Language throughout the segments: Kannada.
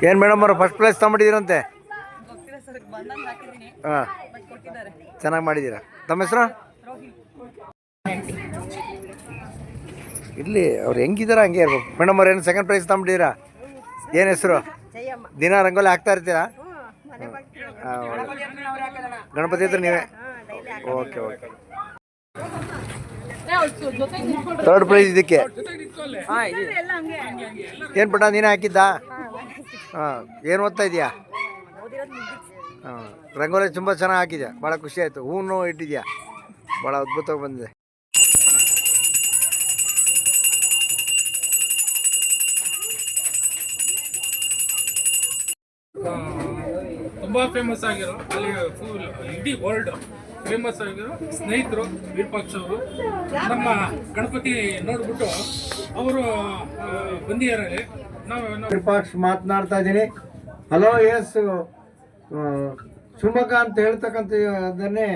ಏನು ಮೇಡಮ್ ಅವರು ಫಸ್ಟ್ ಪ್ರೈಸ್ ತಗೊಂಡಿದ್ದೀರಂತೆ? ಹಾಂ, ಚೆನ್ನಾಗಿ ಮಾಡಿದ್ದೀರಾ. ತಮ್ಮ ಹೆಸರು? ಇಲ್ಲಿ ಅವ್ರು ಹೆಂಗಿದಾರ ಹಂಗೆ ಇರ್ಬೇಕು. ಮೇಡಮ್ ಅವ್ರು ಏನು ಸೆಕೆಂಡ್ ಪ್ರೈಸ್ ತಗೊಂಡಿದ್ದೀರಾ? ಏನು ಹೆಸರು? ದಿನ ರಂಗೋಲಿ ಹಾಕ್ತಾ ಇರ್ತೀರಾ? ಗಣಪತಿ ಹತ್ರ ನೀವೇ? Okay okay. ಥರ್ಡ್ ಪ್ರೈಸ್ ಇದಕ್ಕೆ ಏನು ಪುಟ್ಟ ನೀನೇ ಹಾಕಿದ್ದಾ? ಹಾಂ, ಏನು ಓದ್ತಾ ಇದೆಯಾ? ಹಾಂ, ರಂಗೋಲಿ ತುಂಬ ಚೆನ್ನಾಗಿ ಹಾಕಿದ್ಯಾ, ಭಾಳ ಖುಷಿ ಆಯಿತು. ಹೂವು ಇಟ್ಟಿದ್ಯಾ, ಭಾಳ ಅದ್ಭುತವಾಗಿ ಬಂದಿದೆ. ತುಂಬ ಫೇಮಸ್ ಆಗಿರೋ ಅಲ್ಲಿ ಫುಲ್ ಇಡೀ ವರ್ಲ್ಡ್ ಫೇಮಸ್ ಆಗಿರೋ ಸ್ನೇಹಿತರು ವಿರೂಪಾಕ್ಷ ಅವರು ನಮ್ಮ ಗಣಪತಿ ನೋಡ್ಬಿಟ್ಟು ಅವರು ಬಂದಿದ್ದಾರೆ. ನಾವು ವಿರೂಪಾಕ್ಷ ಮಾತನಾಡ್ತಾ ಇದ್ದೀನಿ. ಹಲೋ, ಎಸ್ ಶಿವಮೊಗ್ಗ ಅಂತ ಹೇಳ್ತಕ್ಕಂಥದ್ದನ್ನೇ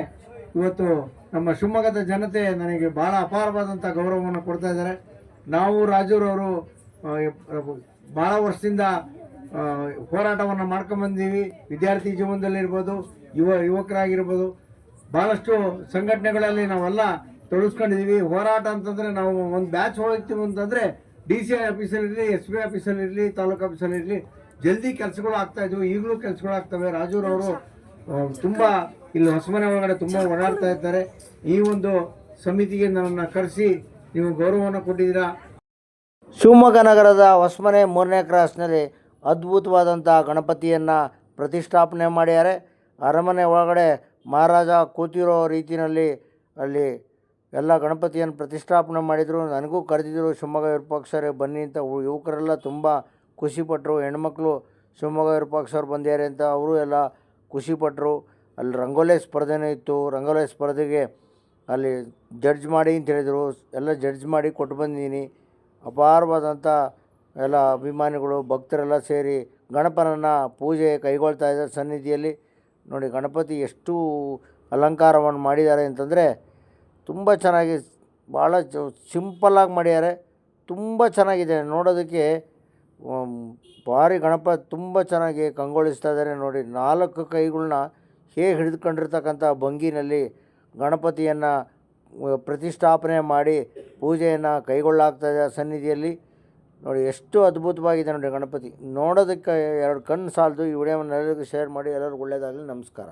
ಇವತ್ತು ನಮ್ಮ ಶಿವಮೊಗ್ಗದ ಜನತೆ ನನಗೆ ಭಾಳ ಅಪಾರವಾದಂಥ ಗೌರವವನ್ನು ಕೊಡ್ತಾ ಇದ್ದಾರೆ. ನಾವು ರಾಜೂರವರು ಭಾಳ ವರ್ಷದಿಂದ ಹೋರಾಟವನ್ನು ಮಾಡ್ಕೊಂಬಂದೀವಿ. ವಿದ್ಯಾರ್ಥಿ ಜೀವನದಲ್ಲಿರ್ಬೋದು, ಯುವಕರಾಗಿರ್ಬೋದು, ಭಾಳಷ್ಟು ಸಂಘಟನೆಗಳಲ್ಲಿ ನಾವೆಲ್ಲ ತೊಡಗಿಸ್ಕೊಂಡಿದ್ದೀವಿ. ಹೋರಾಟ ಅಂತಂದರೆ ನಾವು ಒಂದು ಬ್ಯಾಚ್ ಹೋಗ್ತೀವಿ ಅಂತಂದರೆ DC ಆಫೀಸಲ್ಲಿರಲಿ, SB ಆಫೀಸಲ್ಲಿರಲಿ, ತಾಲೂಕು ಆಫೀಸಲ್ಲಿರಲಿ ಜಲ್ದಿ ಕೆಲಸಗಳು ಆಗ್ತಾಯಿದ್ವು. ಈಗಲೂ ಕೆಲಸಗಳು ಆಗ್ತವೆ. ರಾಜೂರವರು ತುಂಬ ಇಲ್ಲಿ ಹೊಸಮನೆ ಒಳಗಡೆ ತುಂಬ ಓಡಾಡ್ತಾ ಇರ್ತಾರೆ. ಈ ಒಂದು ಸಮಿತಿಗೆ ನನ್ನನ್ನು ಕರೆಸಿ ನೀವು ಗೌರವವನ್ನು ಕೊಟ್ಟಿದ್ದೀರಾ. ಶಿವಮೊಗ್ಗ ನಗರದ ಹೊಸಮನೆ 3ನೇ ಕ್ರಾಸ್ನಲ್ಲಿ ಅದ್ಭುತವಾದಂಥ ಗಣಪತಿಯನ್ನು ಪ್ರತಿಷ್ಠಾಪನೆ ಮಾಡ್ಯಾರೆ. ಅರಮನೆ ಒಳಗಡೆ ಮಹಾರಾಜ ಕೂತಿರೋ ರೀತಿಯಲ್ಲಿ ಅಲ್ಲಿ ಎಲ್ಲ ಗಣಪತಿಯನ್ನು ಪ್ರತಿಷ್ಠಾಪನೆ ಮಾಡಿದರು. ನನಗೂ ಕರೆದಿದ್ದರು, ಶಿವಮೊಗ್ಗ ವಿರೂಪಾಕ್ಷರೇ ಬನ್ನಿ ಅಂತ. ಯುವಕರೆಲ್ಲ ತುಂಬ ಖುಷಿಪಟ್ಟರು. ಹೆಣ್ಮಕ್ಳು ಶಿವಮೊಗ್ಗ ವಿರೂಪಾಕ್ಷರು ಬಂದಿದ್ದಾರೆ ಅಂತ ಅವರು ಎಲ್ಲ ಖುಷಿಪಟ್ಟರು. ಅಲ್ಲಿ ರಂಗೋಲಿ ಸ್ಪರ್ಧೆನೂ ಇತ್ತು. ರಂಗೋಲಿ ಸ್ಪರ್ಧೆಗೆ ಅಲ್ಲಿ ಜಡ್ಜ್ ಮಾಡಿ ಅಂತ ಹೇಳಿದರು. ಎಲ್ಲ ಜಡ್ಜ್ ಮಾಡಿ ಕೊಟ್ಟು ಬಂದಿದ್ದೀನಿ. ಅಪಾರವಾದಂಥ ಎಲ್ಲ ಅಭಿಮಾನಿಗಳು, ಭಕ್ತರೆಲ್ಲ ಸೇರಿ ಗಣಪನನ್ನು ಪೂಜೆ ಕೈಗೊಳ್ತಾ ಇದ್ದಾರೆ ಸನ್ನಿಧಿಯಲ್ಲಿ. ನೋಡಿ ಗಣಪತಿ ಎಷ್ಟು ಅಲಂಕಾರವನ್ನು ಮಾಡಿದ್ದಾರೆ ಅಂತಂದರೆ ತುಂಬ ಚೆನ್ನಾಗಿ, ಭಾಳ ಸಿಂಪಲ್ಲಾಗಿ ಮಾಡಿದ್ದಾರೆ. ತುಂಬ ಚೆನ್ನಾಗಿದೆ ನೋಡೋದಕ್ಕೆ. ಭಾರಿ ಗಣಪತಿ ತುಂಬ ಚೆನ್ನಾಗಿ ಕಂಗೊಳಿಸ್ತಾ ಇದ್ದಾರೆ. ನೋಡಿ 4 ಕೈಗಳನ್ನ ಹೇಗೆ ಹಿಡಿದುಕೊಂಡಿರ್ತಕ್ಕಂಥ ಭಂಗಿನಲ್ಲಿ ಗಣಪತಿಯನ್ನು ಪ್ರತಿಷ್ಠಾಪನೆ ಮಾಡಿ ಪೂಜೆಯನ್ನು ಕೈಗೊಳ್ಳಾಗ್ತಾಯಿದೆ ಸನ್ನಿಧಿಯಲ್ಲಿ. ನೋಡಿ ಎಷ್ಟು ಅದ್ಭುತವಾಗಿದೆ ನೋಡಿ ಗಣಪತಿ. ನೋಡೋದಕ್ಕೆ 2 ಕಣ್ಣು ಸಾಲದು. ಈ ವಿಡಿಯೋವನ್ನು ಎಲ್ಲರಿಗೂ ಶೇರ್ ಮಾಡಿ. ಎಲ್ಲರಿಗೂ ಒಳ್ಳೆಯದಾಗಲಿ. ನಮಸ್ಕಾರ.